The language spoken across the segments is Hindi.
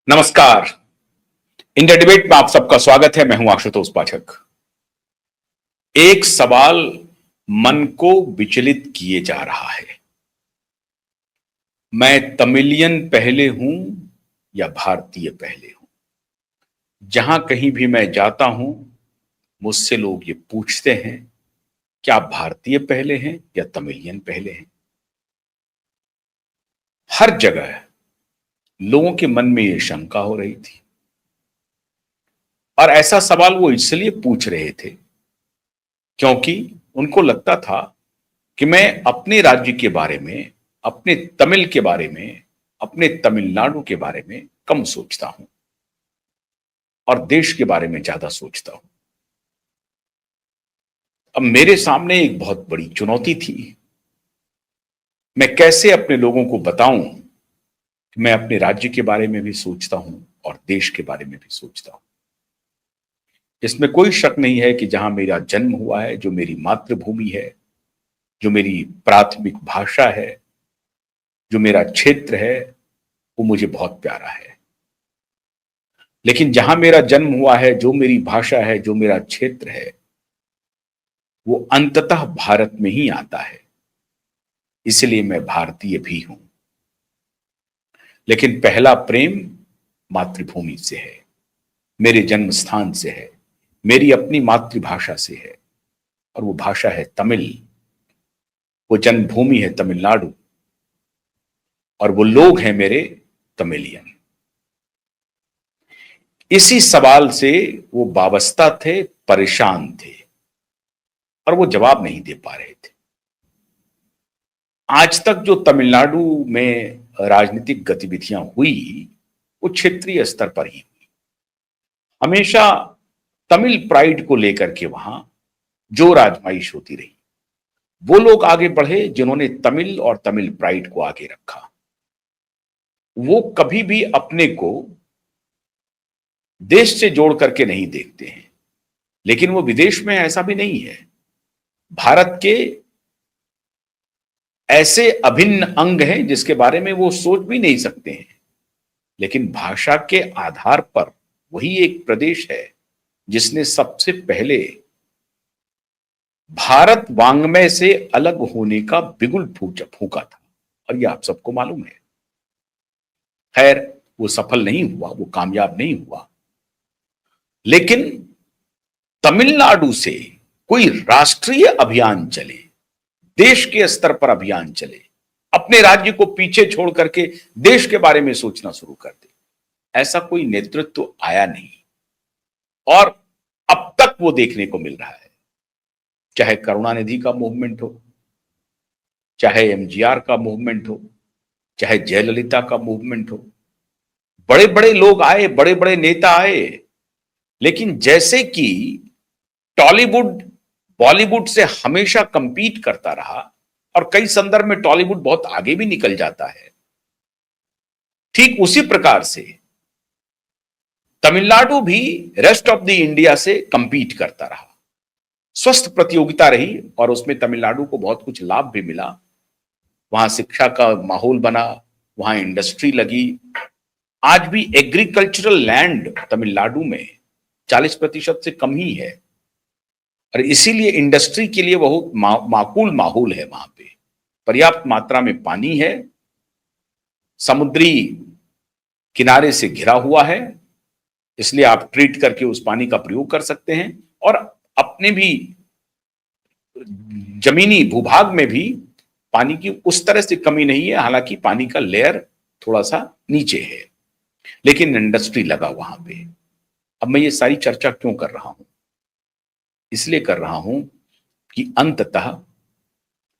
नमस्कार। इंडिया डिबेट में आप सबका स्वागत है। मैं हूं आशुतोष पाठक। एक सवाल मन को विचलित किए जा रहा है। मैं तमिलियन पहले हूं या भारतीय पहले हूं? जहां कहीं भी मैं जाता हूं, मुझसे लोग ये पूछते हैं, क्या आप भारतीय पहले हैं या तमिलियन पहले हैं? हर जगह लोगों के मन में यह शंका हो रही थी और ऐसा सवाल वो इसलिए पूछ रहे थे क्योंकि उनको लगता था कि मैं अपने राज्य के बारे में, अपने तमिल के बारे में, अपने तमिलनाडु के बारे में कम सोचता हूं और देश के बारे में ज्यादा सोचता हूं। अब मेरे सामने एक बहुत बड़ी चुनौती थी। मैं कैसे अपने लोगों को बताऊं कि मैं अपने राज्य के बारे में भी सोचता हूं और देश के बारे में भी सोचता हूं। इसमें कोई शक नहीं है कि जहां मेरा जन्म हुआ है, जो मेरी मातृभूमि है, जो मेरी प्राथमिक भाषा है, जो मेरा क्षेत्र है, वो मुझे बहुत प्यारा है। लेकिन जहां मेरा जन्म हुआ है, जो मेरी भाषा है, जो मेरा क्षेत्र है, वो अंततः भारत में ही आता है। इसलिए मैं भारतीय भी हूं। लेकिन पहला प्रेम मातृभूमि से है, मेरे जन्म स्थान से है, मेरी अपनी मातृभाषा से है और वो भाषा है तमिल। वो जन्मभूमि है तमिलनाडु और वो लोग हैं मेरे तमिलियन। इसी सवाल से वो वाबस्ता थे, परेशान थे और वो जवाब नहीं दे पा रहे थे। आज तक जो तमिलनाडु में राजनीतिक गतिविधियां हुई, वो क्षेत्रीय स्तर पर ही हुई। हमेशा तमिल प्राइड को लेकर के वहां जो आजमाइश होती रही, वो लोग आगे बढ़े जिन्होंने तमिल और तमिल प्राइड को आगे रखा। वो कभी भी अपने को देश से जोड़ करके नहीं देखते हैं, लेकिन वो विदेश में ऐसा भी नहीं है। भारत के ऐसे अभिन्न अंग हैं जिसके बारे में वो सोच भी नहीं सकते हैं, लेकिन भाषा के आधार पर वही एक प्रदेश है जिसने सबसे पहले भारत वांग्मय से अलग होने का बिगुल फूका था और ये आप सबको मालूम है। खैर, वो सफल नहीं हुआ, वो कामयाब नहीं हुआ। लेकिन तमिलनाडु से कोई राष्ट्रीय अभियान चले, देश के स्तर पर अभियान चले, अपने राज्य को पीछे छोड़ करके देश के बारे में सोचना शुरू कर दे, ऐसा कोई नेतृत्व आया नहीं। और अब तक वो देखने को मिल रहा है। चाहे करुणानिधि का मूवमेंट हो, चाहे एमजीआर का मूवमेंट हो, चाहे जयललिता का मूवमेंट हो, बड़े बड़े लोग आए, बड़े बड़े नेता आए, लेकिन जैसे कि टॉलीवुड बॉलीवुड से हमेशा कंपीट करता रहा और कई संदर्भ में टॉलीवुड बहुत आगे भी निकल जाता है, ठीक उसी प्रकार से तमिलनाडु भी रेस्ट ऑफ द इंडिया से कंपीट करता रहा। स्वस्थ प्रतियोगिता रही और उसमें तमिलनाडु को बहुत कुछ लाभ भी मिला। वहां शिक्षा का माहौल बना, वहां इंडस्ट्री लगी। आज भी एग्रीकल्चरल लैंड तमिलनाडु में 40% से कम ही है और इसीलिए इंडस्ट्री के लिए बहुत माकूल माहौल है। वहां पे पर्याप्त मात्रा में पानी है, समुद्री किनारे से घिरा हुआ है, इसलिए आप ट्रीट करके उस पानी का प्रयोग कर सकते हैं और अपने भी जमीनी भूभाग में भी पानी की उस तरह से कमी नहीं है। हालांकि पानी का लेयर थोड़ा सा नीचे है, लेकिन इंडस्ट्री लगा वहां पे। अब मैं ये सारी चर्चा क्यों कर रहा हूं? इसलिए कर रहा हूं कि अंततः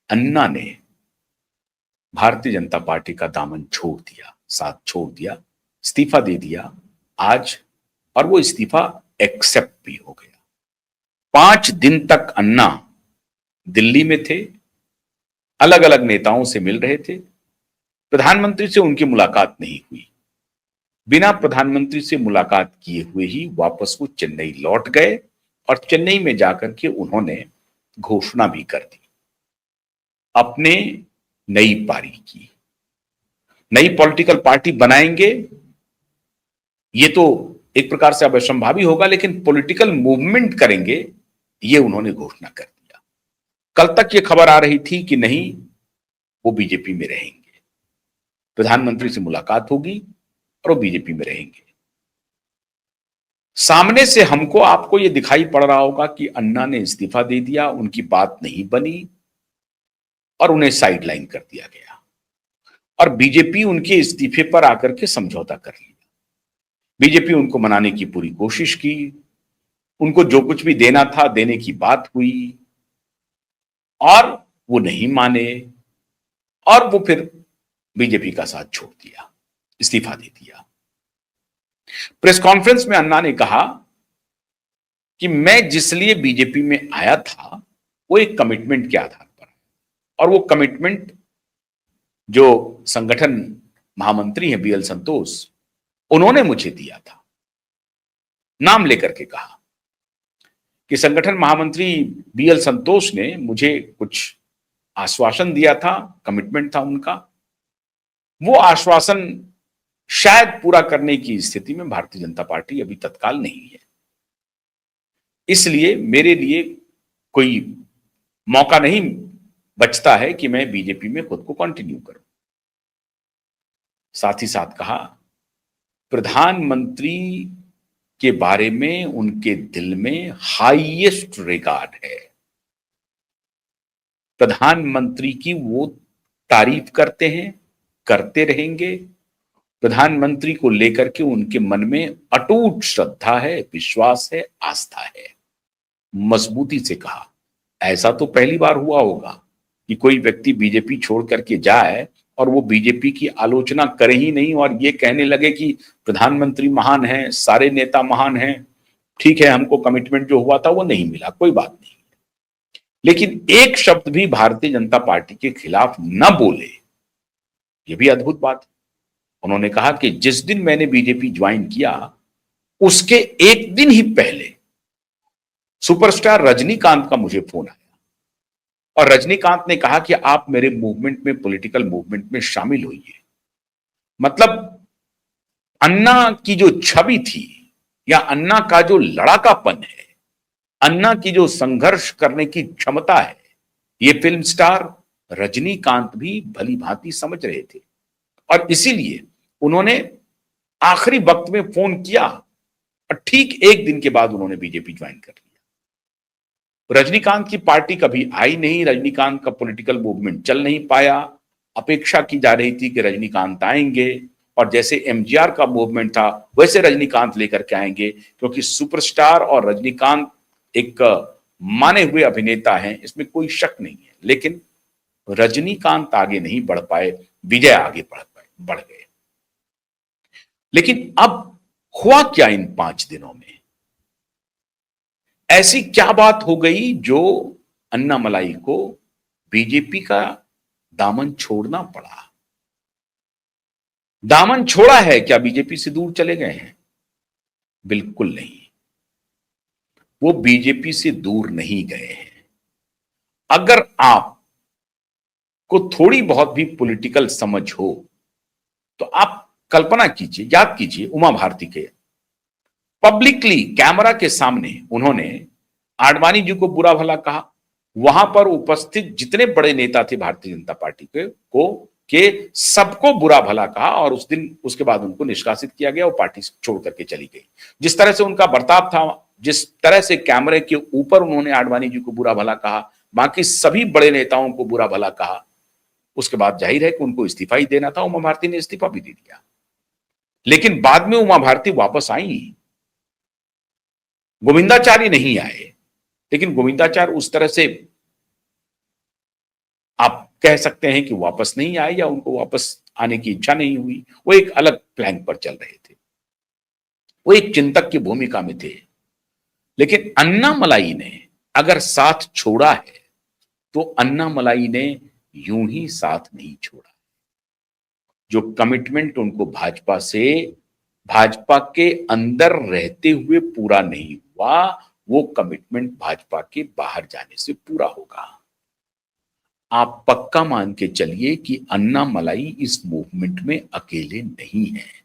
अन्ना ने भारतीय जनता पार्टी का दामन छोड़ दिया, साथ छोड़ दिया, इस्तीफा दे दिया आज, और वो इस्तीफा एक्सेप्ट भी हो गया। 5 दिन तक अन्ना दिल्ली में थे, अलग अलग नेताओं से मिल रहे थे। प्रधानमंत्री से उनकी मुलाकात नहीं हुई। बिना प्रधानमंत्री से मुलाकात किए हुए ही वापस वो चेन्नई लौट गए और चेन्नई में जाकर के उन्होंने घोषणा भी कर दी अपने नई पारी की। नई पॉलिटिकल पार्टी बनाएंगे ये तो एक प्रकार से अब असंभावी होगा, लेकिन पॉलिटिकल मूवमेंट करेंगे, ये उन्होंने घोषणा कर दिया। कल तक ये खबर आ रही थी कि नहीं, वो बीजेपी में रहेंगे, प्रधानमंत्री से मुलाकात होगी और वो बीजेपी में रहेंगे। सामने से हमको आपको ये दिखाई पड़ रहा होगा कि अन्ना ने इस्तीफा दे दिया, उनकी बात नहीं बनी और उन्हें साइडलाइन कर दिया गया और बीजेपी उनके इस्तीफे पर आकर के समझौता कर लिया। बीजेपी उनको मनाने की पूरी कोशिश की, उनको जो कुछ भी देना था देने की बात हुई और वो नहीं माने और वो फिर बीजेपी का साथ छोड़ दिया, इस्तीफा दे दिया। प्रेस कॉन्फ्रेंस में अन्ना ने कहा कि मैं जिस लिए बीजेपी में आया था वो एक कमिटमेंट के आधार पर, और वो कमिटमेंट जो संगठन महामंत्री हैं बीएल संतोष, उन्होंने मुझे दिया था। नाम लेकर के कहा कि संगठन महामंत्री बीएल संतोष ने मुझे कुछ आश्वासन दिया था, कमिटमेंट था उनका। वो आश्वासन शायद पूरा करने की स्थिति में भारतीय जनता पार्टी अभी तत्काल नहीं है, इसलिए मेरे लिए कोई मौका नहीं बचता है कि मैं बीजेपी में खुद को कंटिन्यू करूं। साथ ही साथ कहा, प्रधानमंत्री के बारे में उनके दिल में हाईएस्ट रिगार्ड है, प्रधानमंत्री की वो तारीफ करते हैं, करते रहेंगे। प्रधानमंत्री को लेकर के उनके मन में अटूट श्रद्धा है, विश्वास है, आस्था है। मजबूती से कहा, ऐसा तो पहली बार हुआ होगा कि कोई व्यक्ति बीजेपी छोड़ करके जाए और वो बीजेपी की आलोचना करे ही नहीं और ये कहने लगे कि प्रधानमंत्री महान है, सारे नेता महान हैं, ठीक है हमको कमिटमेंट जो हुआ था वो नहीं मिला, कोई बात नहीं, लेकिन एक शब्द भी भारतीय जनता पार्टी के खिलाफ न बोले, ये भी अद्भुत बात है। उन्होंने कहा कि जिस दिन मैंने बीजेपी ज्वाइन किया उसके एक दिन ही पहले सुपरस्टार रजनीकांत का मुझे फोन आया और रजनीकांत ने कहा कि आप मेरे मूवमेंट में, पॉलिटिकल मूवमेंट में शामिल होइए। मतलब अन्ना की जो छवि थी या अन्ना का जो लड़ाकापन है, अन्ना की जो संघर्ष करने की क्षमता है, ये फिल्म स्टार रजनीकांत भी भली भांति समझ रहे थे और इसीलिए उन्होंने आखिरी वक्त में फोन किया और ठीक एक दिन के बाद उन्होंने बीजेपी ज्वाइन कर लिया। रजनीकांत की पार्टी कभी आई नहीं, रजनीकांत का पॉलिटिकल मूवमेंट चल नहीं पाया। अपेक्षा की जा रही थी कि रजनीकांत आएंगे और जैसे एमजीआर का मूवमेंट था वैसे रजनीकांत लेकर के आएंगे, क्योंकि सुपरस्टार और रजनीकांत एक माने हुए अभिनेता हैं, इसमें कोई शक नहीं है। लेकिन रजनीकांत आगे नहीं बढ़ पाए, विजय आगे बढ़ गए। लेकिन अब हुआ क्या इन 5 दिनों में? ऐसी क्या बात हो गई जो अन्नामलाई को बीजेपी का दामन छोड़ना पड़ा? दामन छोड़ा है क्या, बीजेपी से दूर चले गए हैं? बिल्कुल नहीं, वो बीजेपी से दूर नहीं गए हैं। अगर आप को थोड़ी बहुत भी पॉलिटिकल समझ हो तो आप कल्पना कीजिए, याद कीजिए, उमा भारती के पब्लिकली कैमरा के सामने उन्होंने आडवाणी जी को बुरा भला कहा। वहां पर उपस्थित जितने बड़े नेता थे भारतीय जनता पार्टी के सबको बुरा भला कहा और उस दिन उसके बाद उनको निष्कासित किया गया और पार्टी छोड़ करके चली गई। जिस तरह से उनका बर्ताव था, जिस तरह से कैमरे के ऊपर उन्होंने आडवाणी जी को बुरा भला कहा, बाकी सभी बड़े नेताओं को बुरा भला कहा, उसके बाद जाहिर है कि उनको इस्तीफा ही देना था। उमा भारती ने इस्तीफा भी दे दिया, लेकिन बाद में उमा भारती वापस आई। गोविंदाचार्य नहीं आए, लेकिन गोविंदाचार्य उस तरह से आप कह सकते हैं कि वापस नहीं आए या उनको वापस आने की इच्छा नहीं हुई। वो एक अलग प्लान पर चल रहे थे, वो एक चिंतक की भूमिका में थे। लेकिन अन्नामलाई ने अगर साथ छोड़ा है तो अन्नामलाई ने यूं ही साथ नहीं छोड़ा। जो कमिटमेंट उनको भाजपा के अंदर रहते हुए पूरा नहीं हुआ, वो कमिटमेंट भाजपा के बाहर जाने से पूरा होगा। आप पक्का मान के चलिए कि अन्नामलाई इस मूवमेंट में अकेले नहीं है।